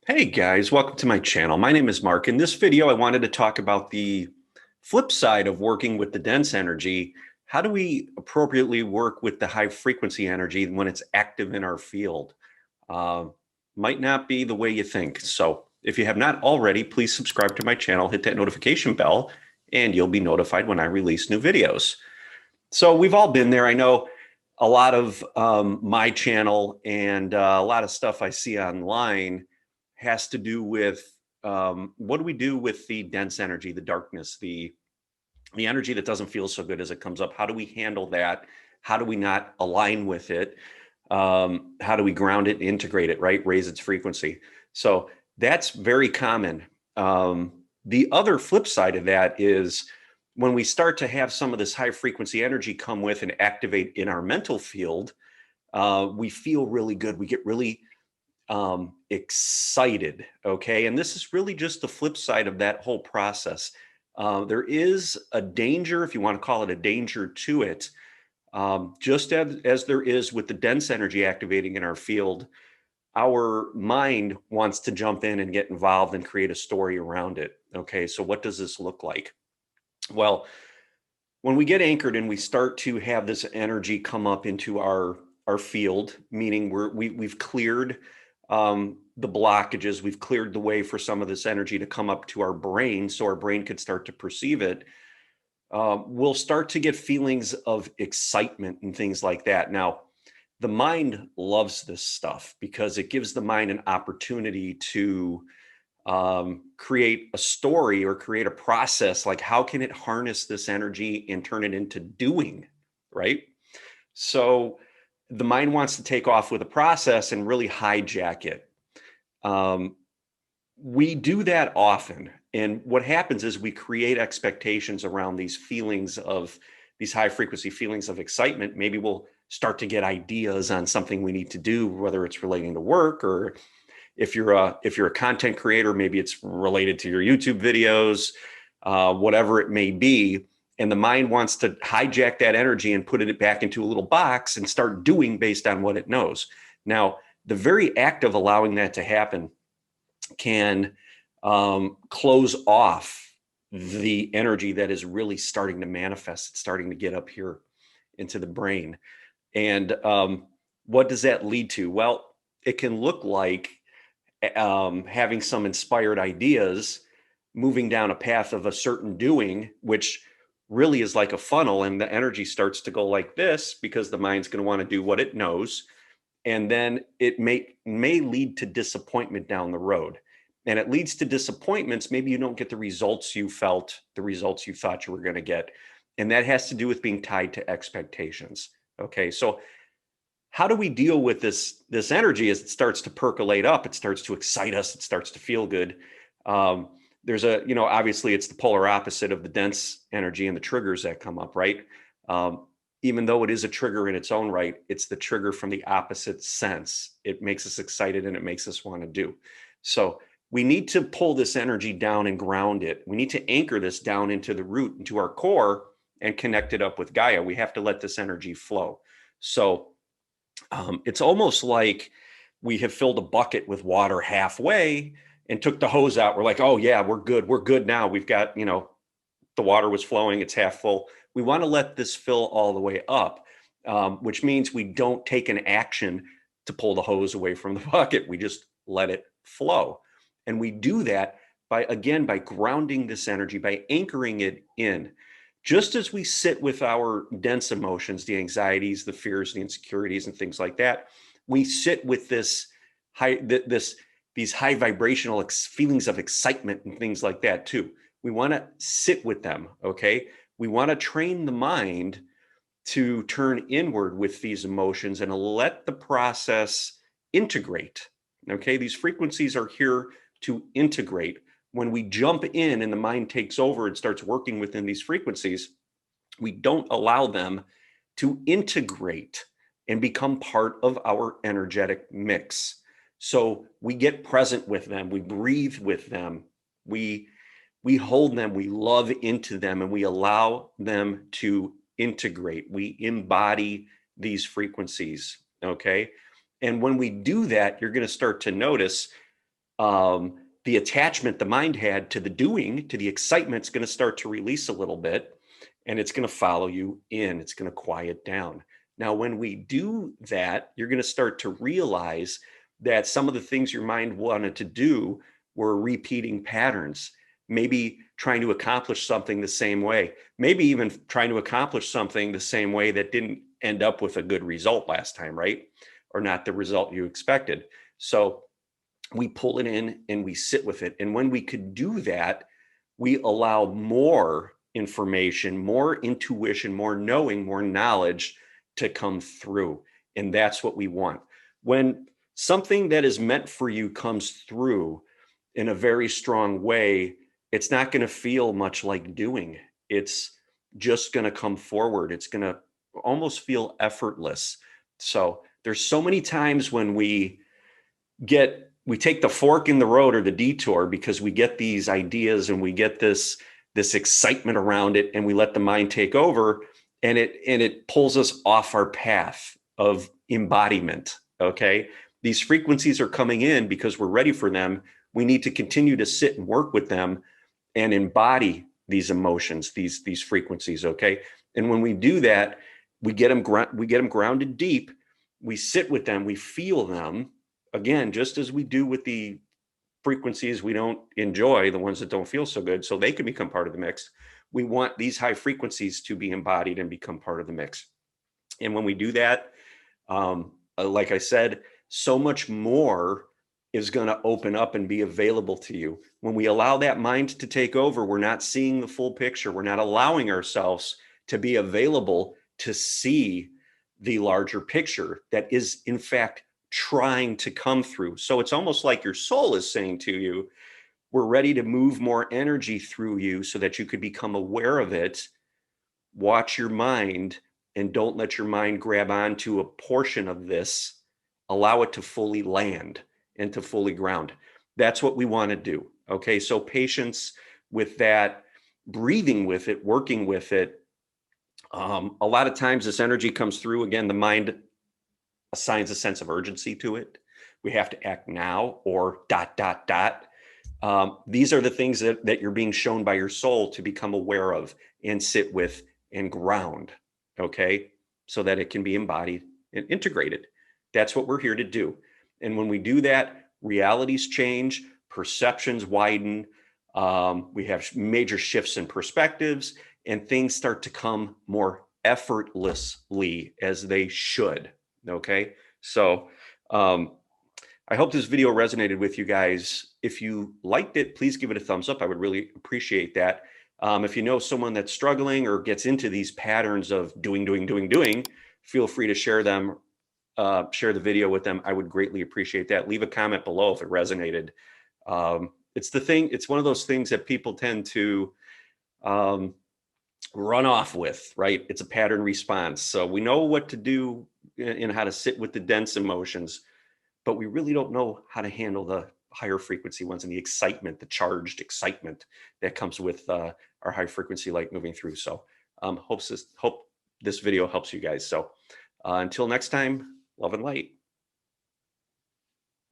Hey guys, welcome to my channel. My name is Mark. In this video, I wanted to talk about the flip side of working with the dense energy. How do we appropriately work with the high frequency energy when it's active in our field? Uh, might not be the way you think. So if you have not already, please subscribe to my channel, hit that notification bell, and you'll be notified when I release new videos. So we've all been there. I know a lot of my channel and a lot of stuff I see online has to do with what do we do with the dense energy, the darkness, the energy that doesn't feel so good as it comes up? How do we handle that? How do we not align with it? How do we ground it, integrate it, right? Raise its frequency. So that's very common. The other flip side of that is when we start to have some of this high frequency energy come with and activate in our mental field, we feel really good. We get really excited. Okay. And this is really just the flip side of that whole process. There is a danger, if you want to call it a danger to it, just as there is with the dense energy activating in our field. Our mind wants to jump in and get involved and create a story around it. Okay. So, what does this look like? Well, when we get anchored and we start to have this energy come up into our field, meaning we've cleared the blockages, we've cleared the way for some of this energy to come up to our brain, so our brain could start to perceive it. We'll start to get feelings of excitement and things like that. Now, the mind loves this stuff because it gives the mind an opportunity to create a story or create a process. Like, how can it harness this energy and turn it into doing, right? So the mind wants to take off with a process and really hijack it. Um, we do that often. And what happens is we create expectations around these feelings of these high frequency feelings of excitement. Maybe we'll start to get ideas on something we need to do, whether it's relating to work, or if you're a content creator, maybe it's related to your YouTube videos, whatever it may be. And the mind wants to hijack that energy and put it back into a little box and start doing based on what it knows. Now, the very act of allowing that to happen can close off the energy that is really starting to manifest. It's starting to get up here into the brain. And what does that lead to? Well, it can look like having some inspired ideas, moving down a path of a certain doing, which really is like a funnel, and the energy starts to go like this because the mind's going to want to do what it knows, and then it may lead to disappointment down the road. And it leads to disappointments. Maybe you don't get the results you felt, the results you thought you were going to get, and that has to do with being tied to expectations. Okay, so how do we deal with this energy as it starts to percolate up? It starts to excite us. It starts to feel good. There's obviously it's the polar opposite of the dense energy and the triggers that come up, right? Even though it is a trigger in its own right, it's the trigger from the opposite sense. It makes us excited and it makes us want to do. So we need to pull this energy down and ground it. We need to anchor this down into the root, into our core, and connect it up with Gaia. We have to let this energy flow. So it's almost like we have filled a bucket with water halfway and took the hose out. We're like, oh yeah, we're good. We're good now. We've got, the water was flowing. It's half full. We want to let this fill all the way up, which means we don't take an action to pull the hose away from the bucket. We just let it flow. And we do that by grounding this energy, by anchoring it in. Just as we sit with our dense emotions, the anxieties, the fears, the insecurities, and things like that, we sit with these high vibrational feelings of excitement and things like that too. We want to sit with them, okay? We want to train the mind to turn inward with these emotions and let the process integrate, okay? These frequencies are here to integrate. When we jump in and the mind takes over and starts working within these frequencies, we don't allow them to integrate and become part of our energetic mix. So we get present with them, we breathe with them, we hold them, we love into them, and we allow them to integrate. We embody these frequencies, okay? And when we do that, you're going to start to notice the attachment the mind had to the doing, to the excitement, is going to start to release a little bit, and it's going to follow you in. It's going to quiet down. Now, when we do that, you're going to start to realize that some of the things your mind wanted to do were repeating patterns, maybe trying to accomplish something the same way, maybe even trying to accomplish something the same way that didn't end up with a good result last time, right? Or not the result you expected. So we pull it in and we sit with it. And when we could do that, we allow more information, more intuition, more knowing, more knowledge to come through. And that's what we want. When something that is meant for you comes through in a very strong way, it's not going to feel much like doing. It's just going to come forward. It's going to almost feel effortless. So there's so many times when we take the fork in the road or the detour because we get these ideas and we get this excitement around it, and we let the mind take over, and it pulls us off our path of embodiment. Okay, these frequencies are coming in because we're ready for them. We need to continue to sit and work with them and embody these emotions, these frequencies. Okay, and when we do that, we get them grounded deep. We sit with them, we feel them. Again, just as we do with the frequencies we don't enjoy, the ones that don't feel so good, so they can become part of the mix. We want these high frequencies to be embodied and become part of the mix. And when we do that, like I said, so much more is going to open up and be available to you. When we allow that mind to take over, we're not seeing the full picture. We're not allowing ourselves to be available to see the larger picture that is, in fact, trying to come through. So it's almost like your soul is saying to you, we're ready to move more energy through you so that you could become aware of it. Watch your mind and don't let your mind grab onto a portion of this. Allow it to fully land and to fully ground. That's what we want to do. Okay, so patience with that, breathing with it, working with it. A lot of times this energy comes through. Again, the mind assigns a sense of urgency to it. We have to act now, or ... These are the things that you're being shown by your soul to become aware of and sit with and ground, okay, so that it can be embodied and integrated. That's what we're here to do. And when we do that, realities change, perceptions widen, we have major shifts in perspectives, and things start to come more effortlessly, as they should. Okay, so I hope this video resonated with you guys. If you liked it, please give it a thumbs up. I would really appreciate that. If you know someone that's struggling or gets into these patterns of doing, feel free to share them, share the video with them. I would greatly appreciate that. Leave a comment below if it resonated. It's one of those things that people tend to run off with, right? It's a pattern response. So we know what to do and how to sit with the dense emotions, but we really don't know how to handle the higher frequency ones and the excitement, the charged excitement that comes with our high frequency light moving through. So hope this video helps you guys. So until next time, love and light.